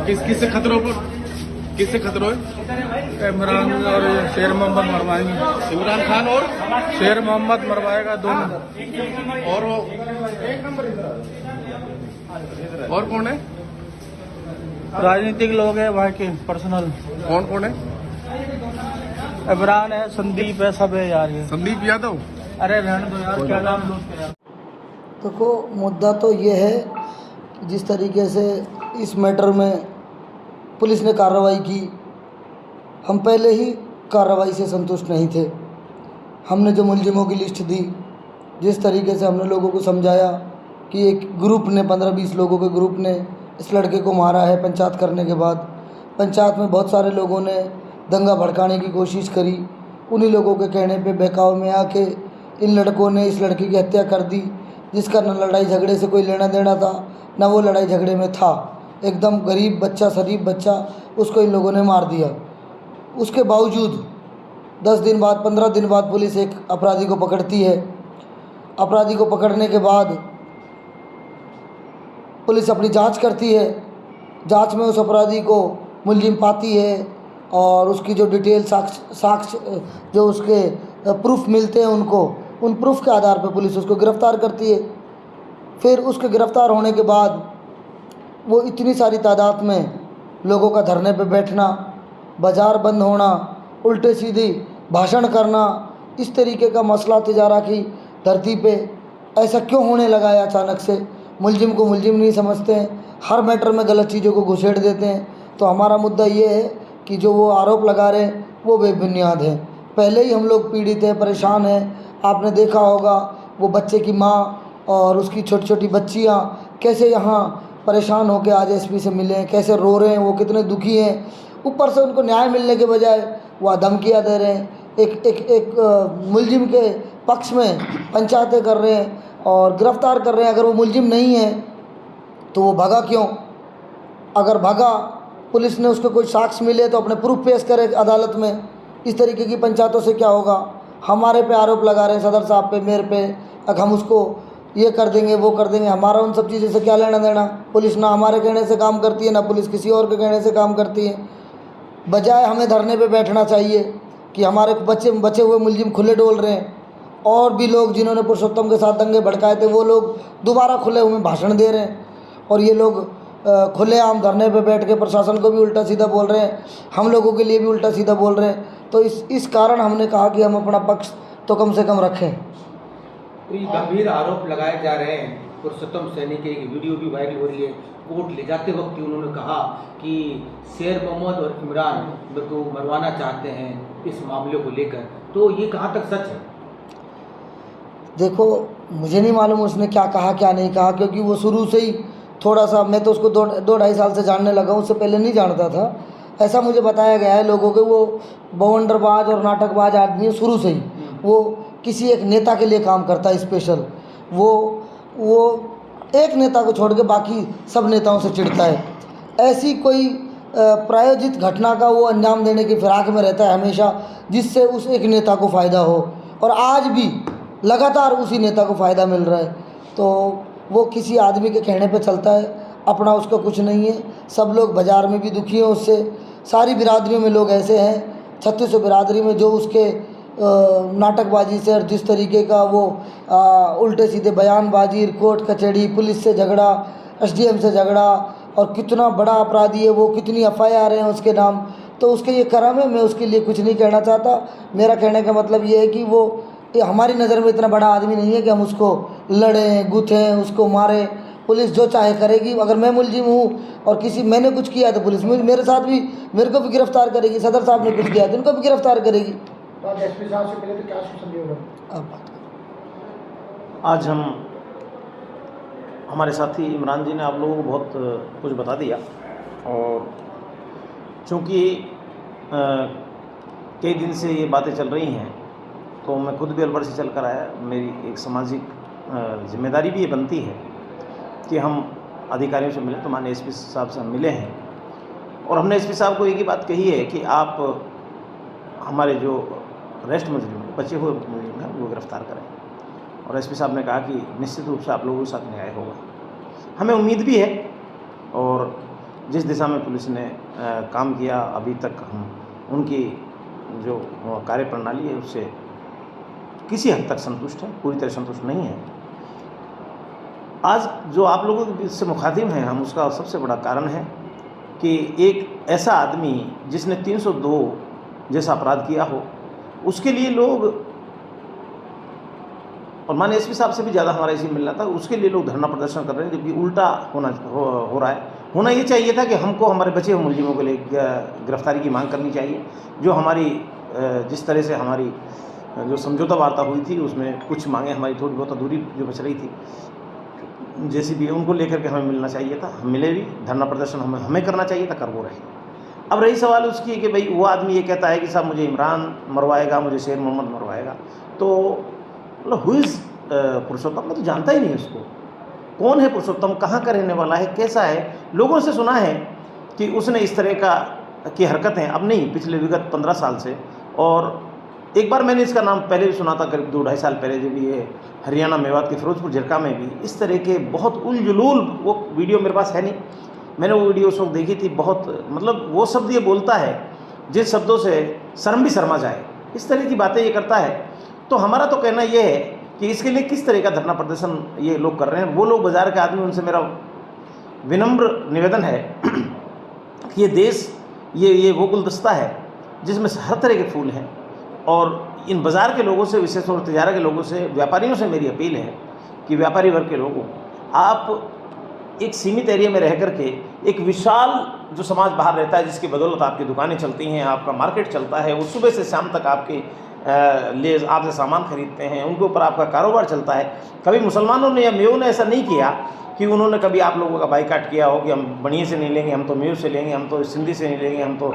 किससे खतरों है? इमरान और शेर मोहम्मद मरवाएंगे। इमरान खान और शेर मोहम्मद मरवाएगा दोनों। और वो और कौन है? राजनीतिक लोग हैं वहाँ के पर्सनल। कौन कौन है? इमरान है, संदीप है, सब है यार ये। संदीप यादव। अरे रहने दो यार, क्या नाम लो उसका यार। देखो, मुद्दा तो ये है कि जिस तरीके से इस मैटर में पुलिस ने कार्रवाई की, हम पहले ही कार्रवाई से संतुष्ट नहीं थे। हमने जो मुलजिमों की लिस्ट दी, जिस तरीके से हमने लोगों को समझाया कि एक ग्रुप ने 15-20 लोगों के ग्रुप ने इस लड़के को मारा है पंचायत करने के बाद। पंचायत में बहुत सारे लोगों ने दंगा भड़काने की कोशिश करी। उन्हीं लोगों के कहने पे बहकाव में आके इन लड़कों ने इस लड़की की हत्या कर दी, जिसका न लड़ाई झगड़े से कोई लेना देना था, न वो लड़ाई झगड़े में था। एकदम गरीब बच्चा, शरीफ बच्चा, उसको इन लोगों ने मार दिया। उसके बावजूद 10 दिन बाद, 15 दिन बाद पुलिस एक अपराधी को पकड़ती है। अपराधी को पकड़ने के बाद पुलिस अपनी जांच करती है। जांच में उस अपराधी को मुलजिम पाती है और उसकी जो डिटेल साक्ष्य जो उसके प्रूफ मिलते हैं उन प्रूफ के आधार पर पुलिस उसको गिरफ़्तार करती है। फिर उसके गिरफ़्तार होने के बाद वो इतनी सारी तादाद में लोगों का धरने पे बैठना, बाज़ार बंद होना, उल्टे सीधी भाषण करना, इस तरीके का मसला तिजारा की धरती पे ऐसा क्यों होने लगा है अचानक से? मुलजिम को मुलजिम नहीं समझते हैं, हर मैटर में गलत चीज़ों को घुसेड़ देते हैं। तो हमारा मुद्दा ये है कि जो वो आरोप लगा रहे हैं वो बेबुनियाद है। पहले ही हम लोग पीड़ित हैं, परेशान हैं। आपने देखा होगा वो बच्चे की माँ और उसकी छोटी छोटी बच्चियाँ कैसे यहाँ परेशान होकर आज एसपी से मिले हैं, कैसे रो रहे हैं, वो कितने दुखी हैं। ऊपर से उनको न्याय मिलने के बजाय वह धमकियाँ दे रहे हैं, एक मुलजिम के पक्ष में पंचायतें कर रहे हैं और गिरफ़्तार कर रहे हैं। अगर वो मुलजिम नहीं है तो वो भागा क्यों? अगर भागा, पुलिस ने उसको कोई साक्ष्य मिले तो अपने प्रूफ पेश करे अदालत में। इस तरीके की पंचायतों से क्या होगा? हमारे पे आरोप लगा रहे हैं, सदर साहब पे, मेरे पे, अगर हम उसको ये कर देंगे वो कर देंगे। हमारा उन सब चीज़ों से क्या लेना देना? पुलिस ना हमारे कहने से काम करती है, ना पुलिस किसी और के कहने से काम करती है। बजाय हमें धरने पे बैठना चाहिए कि हमारे बचे हुए मुलजिम खुले डोल रहे हैं, और भी लोग जिन्होंने पुरुषोत्तम के साथ दंगे भड़काए थे वो लोग दोबारा खुले हुए भाषण दे रहे हैं, और ये लोग खुलेआम धरने पे बैठ के प्रशासन को भी उल्टा सीधा बोल रहे हैं, हम लोगों के लिए भी उल्टा सीधा बोल रहे हैं। तो इस कारण हमने कहा कि हम अपना पक्ष तो कम से कम रखें। तो ये गंभीर आरोप लगाए जा रहे हैं पुरुषोत्तम सैनी के, एक वीडियो भी वायरल हो रही है। कोर्ट ले जाते वक्त उन्होंने कहा कि शेर मोहम्मद और इमरान को मरवाना चाहते हैं इस मामले को लेकर, तो ये कहाँ तक सच है? देखो, मुझे नहीं मालूम उसने क्या कहा क्या नहीं कहा, क्योंकि वो शुरू से ही थोड़ा सा, मैं तो उसको 2-2.5 साल से जानने लगा हूँ, उससे पहले नहीं जानता था। ऐसा मुझे बताया गया है लोगों के, वो बवंडरबाज और नाटकबाज आदमी है शुरू से ही। वो किसी एक नेता के लिए काम करता है स्पेशल। वो एक नेता को छोड़ के बाकी सब नेताओं से चिढ़ता है। ऐसी कोई प्रायोजित घटना का वो अंजाम देने की फिराक में रहता है हमेशा, जिससे उस एक नेता को फ़ायदा हो, और आज भी लगातार उसी नेता को फ़ायदा मिल रहा है। तो वो किसी आदमी के कहने पे चलता है, अपना उसका कुछ नहीं है। सब लोग बाज़ार में भी दुखी हैं उससे, सारी बिरादरियों में लोग ऐसे हैं, 3600 बिरादरी में जो उसके नाटकबाजी से और जिस तरीके का वो उल्टे सीधे बयानबाजी, कोर्ट कचहरी, पुलिस से झगड़ा, एसडीएम से झगड़ा, और कितना बड़ा अपराधी है वो, कितनी एफआईआर हैं उसके नाम, तो उसके ये कर्म है। मैं उसके लिए कुछ नहीं कहना चाहता। मेरा कहने का मतलब ये है कि वो हमारी नज़र में इतना बड़ा आदमी नहीं है कि हम उसको लड़ें, गुथें, उसको मारें। पुलिस जो चाहे करेगी। अगर मैं मुलजिम हूँ और मैंने कुछ किया तो पुलिस मेरे साथ भी, मेरे को भी गिरफ्तार करेगी। सदर साहब ने कुछ किया तो उनको भी गिरफ्तार करेगी। तो आज एसपी साहब से पहले तो क्या सूचना होगा? आज हमारे साथी इमरान जी ने आप लोगों को बहुत कुछ बता दिया, और चूँकि कई दिन से ये बातें चल रही हैं तो मैं खुद भी अलवर से चल कर आया। मेरी एक सामाजिक जिम्मेदारी भी ये बनती है कि हम अधिकारियों से मिले। तो माननीय एसपी साहब से हम मिले हैं, और हमने एसपी साहब को एक ही बात कही है कि आप हमारे जो रेस्ट मुजरिम, बचे हुए मुजरिम हैं, वो गिरफ्तार करें। और एसपी साहब ने कहा कि निश्चित रूप से आप लोगों के साथ न्याय होगा। हमें उम्मीद भी है, और जिस दिशा में पुलिस ने काम किया, अभी तक हम उनकी जो कार्य प्रणाली है उससे किसी हद तक संतुष्ट है, पूरी तरह संतुष्ट नहीं है। आज जो आप लोगों के बीच से मुखातिब हैं हम, उसका सबसे बड़ा कारण है कि एक ऐसा आदमी जिसने 302 जैसा अपराध किया हो, उसके लिए लोग, और माननीय एसपी साहब से भी ज़्यादा हमारा इसी मिल रहा था, उसके लिए लोग धरना प्रदर्शन कर रहे हैं, जबकि उल्टा हो रहा है। होना ये चाहिए था कि हमको हमारे बचे हुए मुलजिमों के लिए गिरफ्तारी की मांग करनी चाहिए। जो हमारी जिस तरह से हमारी जो समझौता वार्ता हुई थी उसमें कुछ मांगे हमारी थोड़ी बहुत अधूरी जो बच रही थी, जैसी भी उनको लेकर के हमें मिलना चाहिए था, हम मिले भी। धरना प्रदर्शन हमें करना चाहिए था, कर वो रहे। अब रही सवाल उसकी कि भाई वो आदमी ये कहता है कि साहब मुझे इमरान मरवाएगा, मुझे शेर मोहम्मद मरवाएगा, तो मतलब हु इज़ पुरुषोत्तम? मैं तो जानता ही नहीं उसको, कौन है पुरुषोत्तम, कहाँ का रहने वाला है, कैसा है। लोगों से सुना है कि उसने इस तरह की हरकतें, अब नहीं, पिछले विगत 15 साल से। और एक बार मैंने इसका नाम पहले भी सुना था, करीब 2-2.5 साल पहले, जब ये हरियाणा मेवात के फिरोजपुर झिरका में भी इस तरह के बहुत उलझुलूल, वो वीडियो मेरे पास है नहीं, मैंने वो वीडियो उस वक्त देखी थी, बहुत मतलब वो शब्द ये बोलता है जिन शब्दों से शर्म भी शर्मा जाए, इस तरह की बातें ये करता है। तो हमारा तो कहना ये है कि इसके लिए किस तरह का धरना प्रदर्शन ये लोग कर रहे हैं, वो लोग बाज़ार के आदमी, उनसे मेरा विनम्र निवेदन है कि ये देश ये वो गुलदस्ता है जिसमें हर तरह के फूल हैं, और इन बाज़ार के लोगों से, विशेष तौर पर तिजारा के लोगों से, व्यापारियों से मेरी अपील है कि व्यापारी वर्ग के लोगों, आप एक सीमित एरिया में रह करके एक विशाल जो समाज बाहर रहता है, जिसकी बदौलत आपकी दुकानें चलती हैं, आपका मार्केट चलता है, वो सुबह से शाम तक आपके लिए आपसे सामान खरीदते हैं, उनके ऊपर आपका कारोबार चलता है। कभी मुसलमानों ने या मेयों ने ऐसा नहीं किया कि उन्होंने कभी आप लोगों का बाइकाट किया हो कि हम बनिए से नहीं लेंगे, हम तो मेयों से लेंगे, हम तो सिंधी से नहीं लेंगे, हम तो